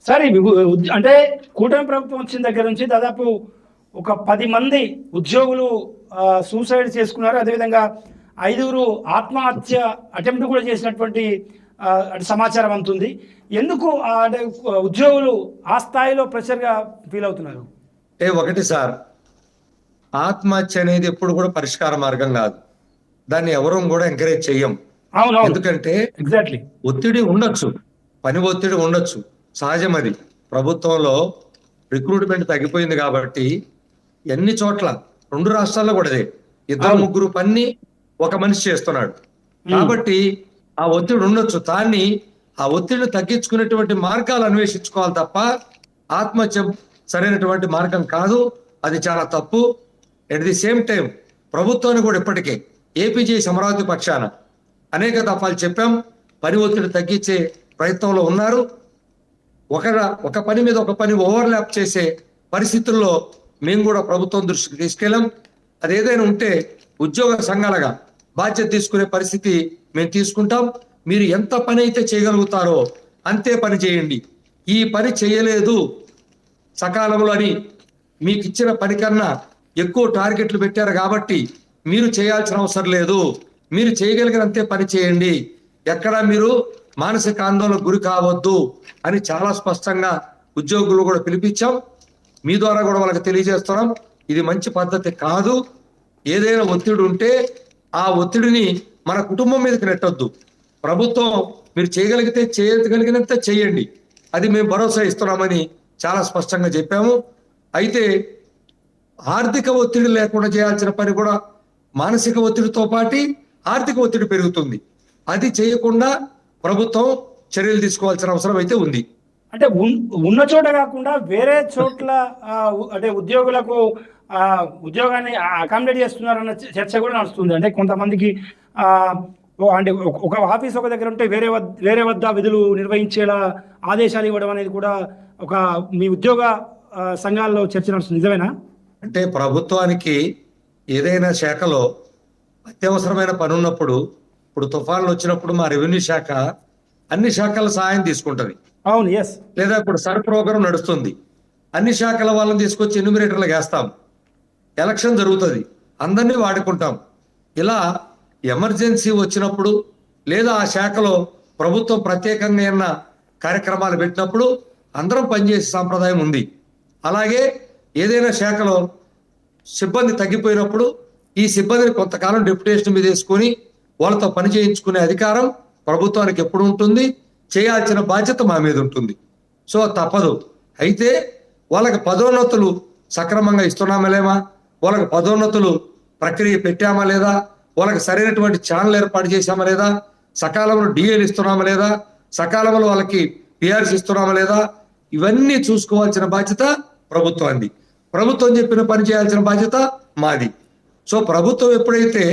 Sir అంటే కూటమి ప్రభుత్వం వచ్చిన దగ్గర నుంచి దాదాపు ఒక 10 మంది ఉద్యోగులు సూసైడ్ చేసుకున్నారు. అదేవిధంగా 5గురు ఆత్మహత్య అటెంప్ట్ కూడా చేసినటువంటి సమాచారం అందుతుంది. ఎందుకు అంటే ఉద్యోగులు ఆ స్థాయిలో ప్రెషర్గా ఫీల్ అవుతున్నారు? ఒకటి సార్, ఆత్మహత్య అనేది ఎప్పుడు కూడా పరిష్కార మార్గం కాదు. దాన్ని ఎవరూ కూడా ఎంకరేజ్ చెయ్యం. ఎందుకంటే ఎగ్జాక్ట్లీ ఒత్తిడి ఉండొచ్చు, పని ఒత్తిడి ఉండొచ్చు, సహజం. అది ప్రభుత్వంలో రిక్రూట్మెంట్ తగ్గిపోయింది కాబట్టి ఎన్ని చోట్ల 2 రాష్ట్రాల్లో కూడా అదే 2-3 పని ఒక మనిషి చేస్తున్నాడు కాబట్టి ఆ ఒత్తిడి ఉండొచ్చు. దాన్ని ఆ ఒత్తిడిని తగ్గించుకునేటువంటి మార్గాలు అన్వేషించుకోవాలి తప్ప ఆత్మహత్య సరైనటువంటి మార్గం కాదు. అది చాలా తప్పు. ఎట్ ది సేమ్ టైం ప్రభుత్వాన్ని కూడా ఇప్పటికే ఏపీజేఎస్ అమరావతి పక్షాన అనేక దఫాలు చెప్పాం. పని ఒత్తిడి తగ్గించే ప్రయత్నంలో ఉన్నారు. ఒక పని మీద ఒక పని ఓవర్లాప్ చేసే పరిస్థితుల్లో మేము కూడా ప్రభుత్వం దృష్టికి తీసుకెళ్ళాం. అది ఏదైనా ఉంటే ఉద్యోగ సంఘాలుగా బాధ్యత తీసుకునే పరిస్థితి మేము తీసుకుంటాం. మీరు ఎంత పని అయితే చేయగలుగుతారో అంతే పని చేయండి. ఈ పని చేయలేదు సకాలంలో అని మీకు ఇచ్చిన పని కన్నా ఎక్కువ టార్గెట్లు పెట్టారు కాబట్టి మీరు చేయాల్సిన అవసరం లేదు. మీరు చేయగలిగినంతే పని చేయండి. ఎక్కడా మీరు మానసిక ఆందోళనకు గురి కావద్దు అని చాలా స్పష్టంగా ఉద్యోగులు కూడా పిలిపించాం. మీ ద్వారా కూడా వాళ్ళకి తెలియజేస్తున్నాం. ఇది మంచి పద్ధతి కాదు. ఏదైనా ఒత్తిడి ఉంటే ఆ ఒత్తిడిని మన కుటుంబం మీదకి నెట్టొద్దు. ప్రభుత్వం మీరు చేయగలిగినంత చేయండి, అది మేము భరోసా ఇస్తున్నామని చాలా స్పష్టంగా చెప్పాము. అయితే ఆర్థిక ఒత్తిడి లేకుండా చేయాల్సిన పని కూడా మానసిక ఒత్తిడితో పాటు ఆర్థిక ఒత్తిడి పెరుగుతుంది. అది చేయకుండా ప్రభుత్వం చర్యలు తీసుకోవాల్సిన అవసరం అయితే ఉంది. అంటే ఉన్న చోట కాకుండా వేరే చోట్ల అంటే ఉద్యోగులకు ఉద్యోగాన్ని అకామిడేట్ చేస్తున్నారన్న చర్చ కూడా నడుస్తుంది. అంటే కొంతమందికి అంటే ఒక ఆఫీస్ ఒక దగ్గర ఉంటే వేరే వద్ద విధులు నిర్వహించేలా ఆదేశాలు ఇవ్వడం అనేది కూడా ఒక మీ ఉద్యోగ సంఘాల్లో చర్చ నడుస్తుంది. నిజమేనా? అంటే ప్రభుత్వానికి ఏదైనా శాఖలో అత్యవసరమైన పని ఉన్నప్పుడు, ఇప్పుడు తుఫాన్లు వచ్చినప్పుడు మా రెవెన్యూ శాఖ అన్ని శాఖల సహాయం తీసుకుంటది. అవును, ఎస్. లేదా ఇప్పుడు సర్ ప్రోగ్రాం నడుస్తుంది, అన్ని శాఖల వాళ్ళని తీసుకొచ్చి ఎన్యూమినేటర్లకు వేస్తాం. ఎలక్షన్ జరుగుతుంది, అందరినీ వాడుకుంటాం. ఇలా ఎమర్జెన్సీ వచ్చినప్పుడు లేదా ఆ శాఖలో ప్రభుత్వం ప్రత్యేకంగా ఏమన్నా కార్యక్రమాలు పెట్టినప్పుడు అందరం పనిచేసే సాంప్రదాయం ఉంది. అలాగే ఏదైనా శాఖలో సిబ్బంది తగ్గిపోయినప్పుడు ఈ సిబ్బందిని కొంతకాలం డెప్యుటేషన్ మీద వేసుకొని వాళ్ళతో పని చేయించుకునే అధికారం ప్రభుత్వానికి ఎప్పుడు ఉంటుంది. చేయాల్సిన బాధ్యత మా మీద ఉంటుంది. సో తప్పదు. అయితే వాళ్ళకి పదోన్నతులు సక్రమంగా ఇస్తున్నామా లేమా, వాళ్ళకి పదోన్నతులు ప్రక్రియ పెట్టామా లేదా, వాళ్ళకి సరైనటువంటి ఛానల్ ఏర్పాటు చేశామా లేదా, సకాలంలో డిఏలు ఇస్తున్నామా లేదా, సకాలంలో వాళ్ళకి పిఆర్స్ ఇస్తున్నామా లేదా, ఇవన్నీ చూసుకోవాల్సిన బాధ్యత ప్రభుత్వానికి. ప్రభుత్వం చెప్పిన పని చేయాల్సిన బాధ్యత మాది. సో ప్రభుత్వం ఎప్పుడైతే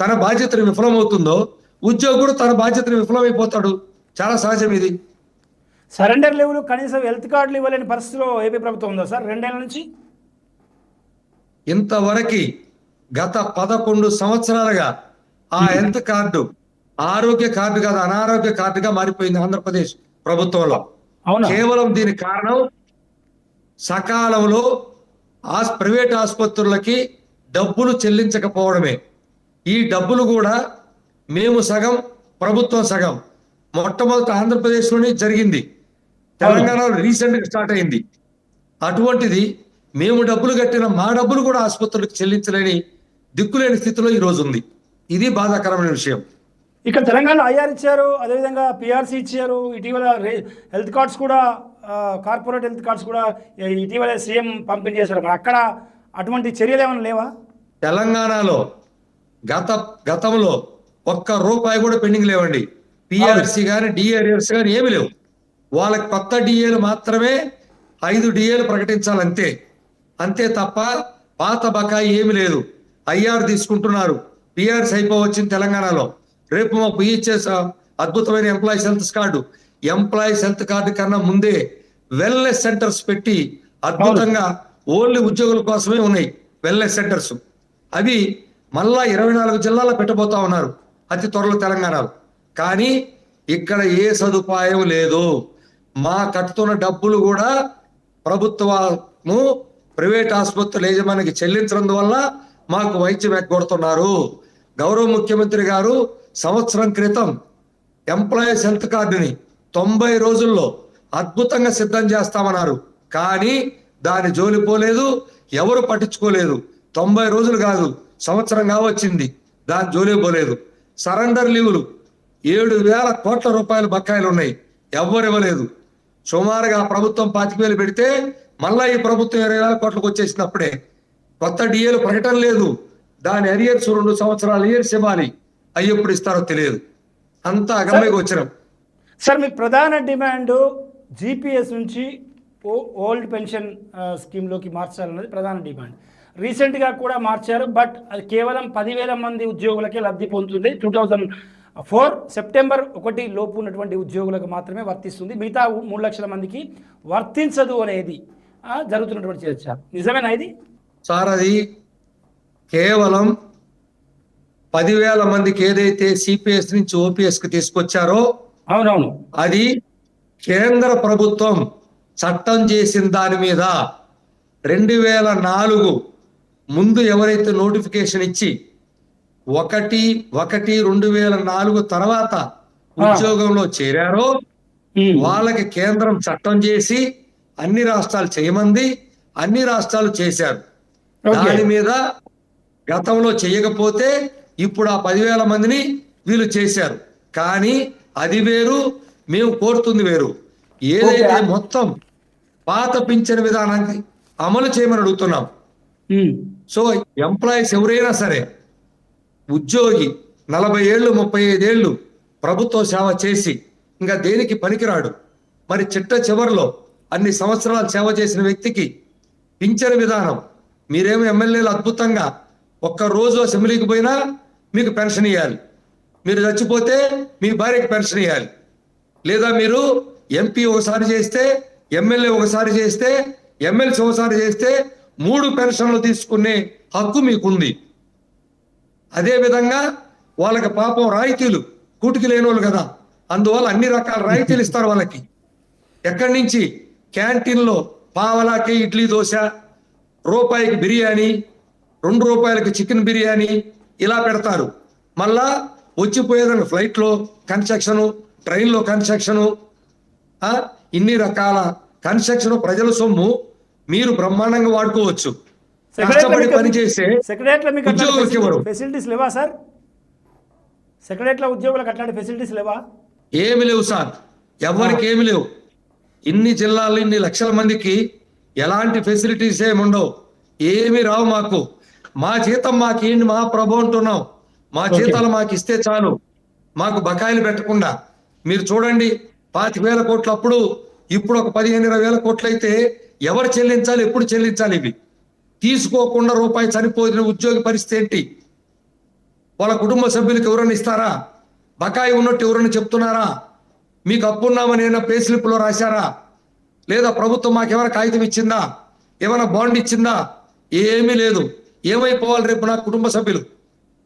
తన బాధ్యతను విఫలమవుతుందో ఉద్యోగుడు తన బాధ్యతను విఫలమైపోతాడు. చాలా సహజం ఇది. సరెండర్ లెవెల్ కనీసం హెల్త్ కార్డులు ఇవ్వలేని పరిస్థితిలో ఏపీ ప్రభుత్వం ఉందా సార్ 2 ఏళ్ల నుంచి? ఇంతవరకు గత 11 సంవత్సరాలుగా ఆ హెల్త్ కార్డు ఆరోగ్య కార్డు కాదు, అనారోగ్య కార్డుగా మారిపోయింది ఆంధ్రప్రదేశ్ ప్రభుత్వంలో. కేవలం దీనికి కారణం సకాలంలో ప్రైవేట్ ఆసుపత్రులకి డబ్బులు చెల్లించకపోవడమే. ఈ డబ్బులు కూడా మేము సగం, ప్రభుత్వం సగం. మొట్టమొదటి ఆంధ్రప్రదేశ్లోనే జరిగింది, తెలంగాణలో రీసెంట్గా స్టార్ట్ అయింది. అటువంటిది మేము డబ్బులు కట్టిన మా డబ్బులు కూడా ఆసుపత్రులకు చెల్లించలేని దిక్కులేని స్థితిలో ఈ రోజు ఉంది. ఇది బాధాకరమైన విషయం. ఇక్కడ తెలంగాణలో ఐఆర్ ఇచ్చారు, అదేవిధంగా పిఆర్సీ ఇచ్చారు. ఇటీవల హెల్త్ కార్డ్స్ కూడా, కార్పొరేట్ హెల్త్ కార్డ్స్ కూడా ఇటీవల సీఎం పంపిణీ చేశారు. అక్కడ అటువంటి చర్యలు ఏమైనా లేవా? తెలంగాణలో గతంలో ₹1 కూడా పెండింగ్ లేవండి. పిఆర్సీ కానీ డిఆర్ఎస్ కానీ ఏమి లేవు. వాళ్ళకి కొత్త డిఏలు మాత్రమే 5 డిఏలు ప్రకటించాలంతే. అంతే తప్ప పాత బకాయి ఏమి లేదు. ఐఆర్ తీసుకుంటున్నారు, పిఆర్సీ అయిపోవచ్చింది తెలంగాణలో. రేపు మా పిహెచ్ఎస్ అద్భుతమైన employees health card, employees health card కన్నా ముందే వెల్నెస్ సెంటర్స్ పెట్టి అద్భుతంగా ఓన్లీ ఉద్యోగుల కోసమే ఉన్నాయి వెల్నెస్ సెంటర్స్. అవి మళ్ళా 24 జిల్లాల్లో పెట్టబోతా ఉన్నారు అతి త్వరలో తెలంగాణలో. కానీ ఇక్కడ ఏ సదుపాయం లేదు. మా కట్టుతున్న డబ్బులు కూడా ప్రభుత్వము ప్రైవేట్ ఆసుపత్రుల యజమానికి చెల్లించడం వల్ల మాకు వైద్యం ఎగ్గొడుతున్నారు. గౌరవ ముఖ్యమంత్రి గారు సంవత్సరం క్రితం ఎంప్లాయీస్ హెల్త్ కార్డుని 90 రోజుల్లో అద్భుతంగా సిద్ధం చేస్తామన్నారు. కానీ దాని జోలిపోలేదు, ఎవరు పట్టించుకోలేదు. 90 రోజులు కాదు, సంవత్సరంగా వచ్చింది, దాని జోలిపోలేదు. సరెండర్ లీవులు 7,000 కోట్ల రూపాయల బకాయిలు ఉన్నాయి, ఎవ్వరు ఇవ్వలేదు. సుమారుగా ప్రభుత్వం 25,000 పెడితే మళ్ళా ఈ ప్రభుత్వం 20,000 కోట్లకు వచ్చేసినప్పుడే కొత్త డిఏలు ప్రకటన లేదు. దాని అరియర్స్ 2 సంవత్సరాలు అరియర్స్ ఇవ్వాలి, అవి ఎప్పుడు ఇస్తారో తెలియదు. అంతా అగమ్యకు వచ్చినాం. సార్ మీ ప్రధాన డిమాండ్ జీపీఎస్ నుంచి ఓల్డ్ పెన్షన్ స్కీమ్లోకి మార్చాలన్నది ప్రధాన డిమాండ్. రీసెంట్గా కూడా మార్చారు, బట్ అది కేవలం 10,000 మంది ఉద్యోగులకే లబ్ధి పొందుతుంది. 2004 సెప్టెంబర్ 1 లోపు ఉన్నటువంటి ఉద్యోగులకు మాత్రమే వర్తిస్తుంది, మిగతా 3 లక్షల మందికి వర్తించదు అనేది జరుగుతున్నటువంటి చర్చ. నిజమేనా ఇది? సార్, అది కేవలం 10,000 మందికి ఏదైతే సిపిఎస్ నుంచి ఓపీఎస్ కి తీసుకొచ్చారో అవునవును, అది కేంద్ర ప్రభుత్వం చట్టం చేసిన దాని మీద 2004 ముందు ఎవరైతే నోటిఫికేషన్ ఇచ్చి 1/1/2004 తర్వాత ఉద్యోగంలో చేరారో వాళ్ళకి కేంద్రం చట్టం చేసి అన్ని రాష్ట్రాలు చేయమంది, అన్ని రాష్ట్రాలు చేశారు. దాని మీద గతంలో చేయకపోతే ఇప్పుడు ఆ 10,000 మందిని వీళ్ళు చేశారు. కానీ అది వేరు, మేము కోరుతుంది వేరు. ఏదైతే మొత్తం పాత పింఛన్ విధానాన్ని అమలు చేయమని అడుగుతున్నాం. సో ఎంప్లాయీస్ ఎవరైనా సరే, ఉద్యోగి 40 ఏళ్ళు 35 ఏళ్ళు ప్రభుత్వ సేవ చేసి ఇంకా దేనికి పనికిరాడు, మరి చిట్ట చివరిలో అన్ని సంవత్సరాలు సేవ చేసిన వ్యక్తికి పింఛన్ విధానం, మీరేమో ఎమ్మెల్యేలు అద్భుతంగా ఒక్క రోజు అసెంబ్లీకి పోయినా మీకు పెన్షన్ ఇవ్వాలి, మీరు చచ్చిపోతే మీ భార్యకి పెన్షన్ ఇవ్వాలి, లేదా మీరు ఎంపీ ఒకసారి చేస్తే, ఎమ్మెల్యే ఒకసారి చేస్తే, ఎమ్మెల్సీ ఒకసారి చేస్తే 3 పెన్షన్లు తీసుకునే హక్కు మీకుంది. అదేవిధంగా వాళ్ళకి పాపం రాయితీలు కూటికి లేని వాళ్ళు కదా, అందువల్ల అన్ని రకాల రాయితీలు ఇస్తారు వాళ్ళకి. ఎక్కడి నుంచి? క్యాంటీన్లో పావలాకి ఇడ్లీ దోశ, రూపాయికి బిర్యానీ, 2 రూపాయలకి చికెన్ బిర్యానీ ఇలా పెడతారు. మళ్ళా వచ్చిపోయేదానికి ఫ్లైట్లో కన్స్ట్రక్షను, ట్రైన్లో కన్స్ట్రక్షను, ఇన్ని రకాల కన్స్ట్రక్షన్ ప్రజల సొమ్ము మీరు బ్రహ్మాండంగా వాడుకోవచ్చు. కష్టపడి పనిచేసే ఉద్యోగులకి ఎవరు ఫెసిలిటీస్ లేవా సార్? సెక్రటరీలో ఉద్యోగులకు అట్లాంటి ఫెసిలిటీస్ లేవా? ఏమి లేవు సార్, ఎవరికి ఏమి లేవు. ఇన్ని జిల్లాల్లో ఇన్ని లక్షల మందికి ఎలాంటి ఫెసిలిటీస్ ఏమి ఉండవు, ఏమి రావు మాకు. మా జీతం మాకేంటి మా ప్రభు అంటున్నాం, మా జీతాలు మాకు ఇస్తే చాలు, మాకు బకాయిలు పెట్టకుండా. మీరు చూడండి, 25,000 కోట్లు అప్పుడు, ఇప్పుడు ఒక 15-20,000 కోట్లు అయితే ఎవరు చెల్లించాలి, ఎప్పుడు చెల్లించాలి? ఇవి తీసుకోకుండా రూపాయి చనిపోయిన ఉద్యోగి పరిస్థితి ఏంటి? వాళ్ళ కుటుంబ సభ్యులకు ఎవరైనా ఇస్తారా? బకాయి ఉన్నట్టు ఎవరైనా చెప్తున్నారా? మీకు అప్పున్నామని ఏమైనా పే స్లిప్లో రాశారా? లేదా ప్రభుత్వం మాకేమైనా కాగితం ఇచ్చిందా? ఏమైనా బాండ్ ఇచ్చిందా? ఏమీ లేదు. ఏమైపోవాలి రేపు నా కుటుంబ సభ్యులు?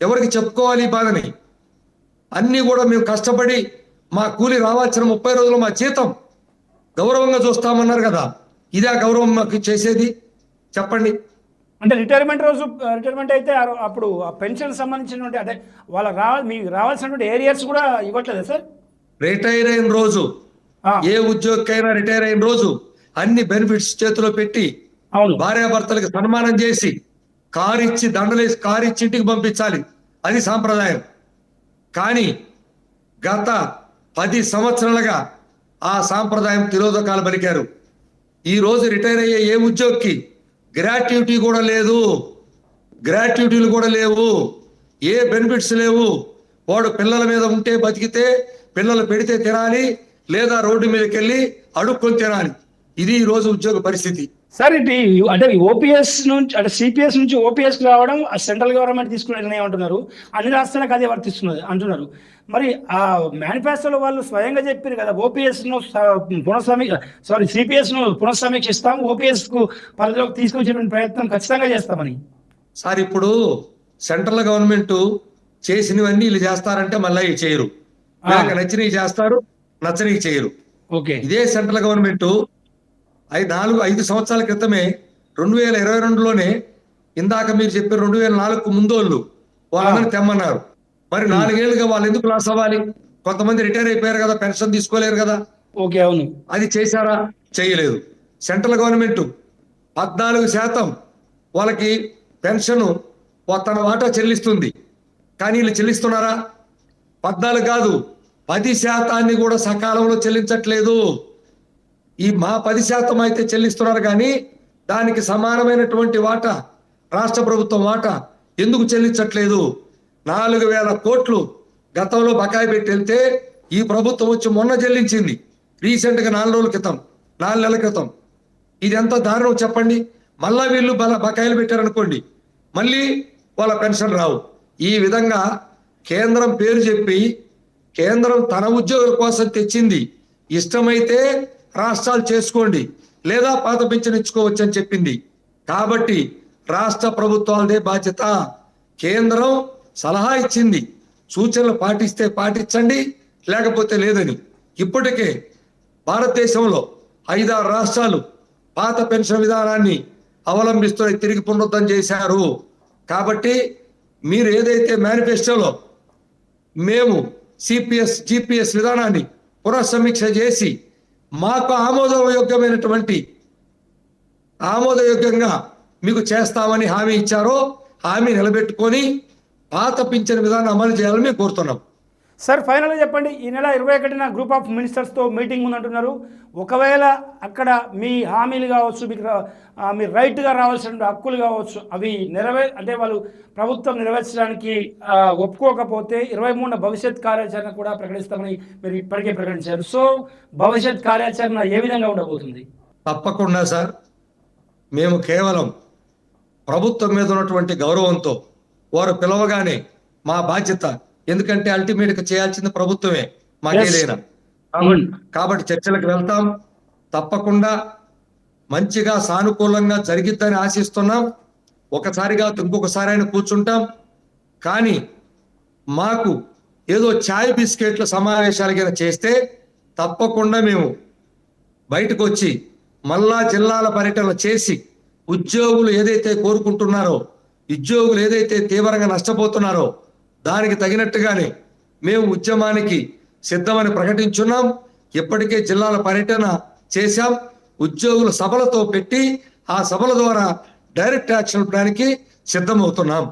ఎవరికి చెప్పుకోవాలి ఈ బాధని? అన్నీ కూడా మేము కష్టపడి మా కూలి రావాల్సిన 30 రోజులు మా జీతం గౌరవంగా చూస్తామన్నారు కదా, ఇదే గౌరవం మాకు చేసేది? చెప్పండి. అంటే రిటైర్మెంట్ అయితే అప్పుడు ఆ పెన్షన్ సంబంధించినటువంటి అంటే మీకు రావాల్సినటువంటి ఏరియాస్ కూడా ఇవ్వట్లేదా సార్? రిటైర్ అయిన రోజు ఏ ఉద్యోగికైనా రిటైర్ అయిన రోజు అన్ని బెనిఫిట్స్ చేతిలో పెట్టి భార్యాభర్తలకు సన్మానం చేసి కారు ఇచ్చి దండలేసి కారు ఇచ్చి ఇంటికి పంపించాలి, అది సాంప్రదాయం. కానీ గత 10 సంవత్సరాలుగా ఆ సాంప్రదాయం తిరోధకాలు పలికారు. ఈ రోజు రిటైర్ అయ్యే ఏ ఉద్యోగికి గ్రాట్యుటీ కూడా లేదు, గ్రాట్యుటీలు కూడా లేవు, ఏ బెనిఫిట్స్ లేవు. వాడు పిల్లల మీద ఉంటే బతికితే పిల్లలు పెడితే తినాలి, లేదా రోడ్డు మీదకి వెళ్ళి అడుక్కొని తినాలి. ఇది ఈ రోజు ఉద్యోగ పరిస్థితి. సార్ ఇది అంటే ఓపీఎస్ నుంచి అంటే సిపిఎస్ నుంచి ఓపీఎస్ రావడం సెంట్రల్ గవర్నమెంట్ తీసుకునే నిర్ణయం అంటున్నారు, అన్ని రాష్ట్రాలకు అదే వర్తిస్తున్నది అంటున్నారు. మరి ఆ మేనిఫెస్టోలో వాళ్ళు స్వయంగా చెప్పారు కదా, ఓపీఎస్ను సిపిఎస్ను పునఃసమీక్షిస్తాం, ఓపీఎస్కు పరిధిలోకి తీసుకొచ్చే ప్రయత్నం ఖచ్చితంగా చేస్తామని. సార్, ఇప్పుడు సెంట్రల్ గవర్నమెంట్ చేసినవన్నీ వీళ్ళు చేస్తారంటే మళ్ళీ చేయరు, నచ్చినవి చేస్తారు, నచ్చనివి చేయరు. ఓకే. ఇదే సెంట్రల్ గవర్నమెంట్ 5 సంవత్సరాల క్రితమే 2022లోనే ఇందాక మీరు చెప్పారు 2004కు ముందోళ్ళు వాళ్ళందరినీ తెమ్మన్నారు. మరి 4 ఏళ్ళుగా వాళ్ళు ఎందుకు లాస్ అవ్వాలి? కొంతమంది రిటైర్ అయిపోయారు కదా, పెన్షన్ తీసుకోలేరు కదా. ఓకే. అవును. అది చేశారా? చేయలేదు. సెంట్రల్ గవర్నమెంట్ 14% వాళ్ళకి పెన్షన్ తన వాటా చెల్లిస్తుంది. కానీ వీళ్ళు చెల్లిస్తున్నారా? 14 కాదు, 10% కూడా సకాలంలో చెల్లించట్లేదు. ఈ మా 10% అయితే చెల్లిస్తున్నారు, కానీ దానికి సమానమైనటువంటి వాటా రాష్ట్ర ప్రభుత్వం వాటా ఎందుకు చెల్లించట్లేదు? 4,000 కోట్లు గతంలో బకాయి పెట్టి వెళ్తే ఈ ప్రభుత్వం వచ్చి మొన్న చెల్లించింది. రీసెంట్గా 4 రోజుల క్రితం, 4 నెలల క్రితం. ఇది ఎంత దారుణం చెప్పండి. మళ్ళా వీళ్ళు బకాయిలు పెట్టారనుకోండి, మళ్ళీ వాళ్ళ పెన్షన్ రావు. ఈ విధంగా కేంద్రం పేరు చెప్పి కేంద్రం తన ఉద్యోగుల కోసం తెచ్చింది. ఇష్టమైతే రాష్ట్రాలు చేసుకోండి, లేదా పాత పింఛను ఇచ్చుకోవచ్చు అని చెప్పింది. కాబట్టి రాష్ట్ర ప్రభుత్వాలదే బాధ్యత. కేంద్రం సలహా ఇచ్చింది, సూచనలు పాటిస్తే పాటించండి, లేకపోతే లేదని. ఇప్పటికే భారతదేశంలో 5-6 రాష్ట్రాలు పాత పెన్షన్ విధానాన్ని అవలంబిస్తూ తిరిగి పునరుద్ధరణ చేశారు. కాబట్టి మీరు ఏదైతే మేనిఫెస్టోలో మేము సిపిఎస్ జిపిఎస్ విధానాన్ని పునఃసమీక్ష చేసి మాకు ఆమోదయోగ్యంగా మీకు చేస్తామని హామీ ఇచ్చారో హామీ నిలబెట్టుకొని పాత పింఛన్ విధానం అమలు చేయాలని మేము కోరుతున్నాం. సార్, ఫైనల్గా చెప్పండి, ఈ నెల 21న గ్రూప్ ఆఫ్ మినిస్టర్స్తో మీటింగ్ ఉందంటున్నారు. ఒకవేళ అక్కడ మీ హామీలు కావచ్చు, మీకు మీరు రైట్గా రావాల్సిన హక్కులు కావచ్చు, అవి అంటే వాళ్ళు ప్రభుత్వం నెరవేర్చడానికి ఒప్పుకోకపోతే 23న భవిష్యత్ కార్యాచరణ కూడా ప్రకటిస్తామని మీరు ఇప్పటికే ప్రకటించారు. సో భవిష్యత్ కార్యాచరణ ఏ విధంగా ఉండబోతుంది? తప్పకుండా సార్, మేము కేవలం ప్రభుత్వం మీద ఉన్నటువంటి గౌరవంతో వారు పిలవగానే మా బాధ్యత, ఎందుకంటే అల్టిమేట్గా చేయాల్సింది ప్రభుత్వమే మాకేదైనా. కాబట్టి చర్చలకు వెళ్తాం. తప్పకుండా మంచిగా సానుకూలంగా జరిగిద్దని ఆశిస్తున్నాం. ఒకసారిగా ఇంకొకసారి అయినా కూర్చుంటాం. కానీ మాకు ఏదో ఛాయ్ బిస్కెట్ల సమావేశాలు చేస్తే తప్పకుండా మేము బయటకు వచ్చి మళ్ళా జిల్లాల పర్యటన చేసి ఉద్యోగులు ఏదైతే కోరుకుంటున్నారో, ఉద్యోగులు ఏదైతే తీవ్రంగా నష్టపోతున్నారో దానికి తగినట్టుగానే మేము ఉద్యమానికి సిద్ధమని ప్రకటించున్నాం. ఇప్పటికే జిల్లాల పర్యటన చేశాం. ఉద్యోగుల సభలతో పెట్టి ఆ సభల ద్వారా డైరెక్ట్ యాక్షన్ ప్లాన్కి సిద్ధమవుతున్నాం.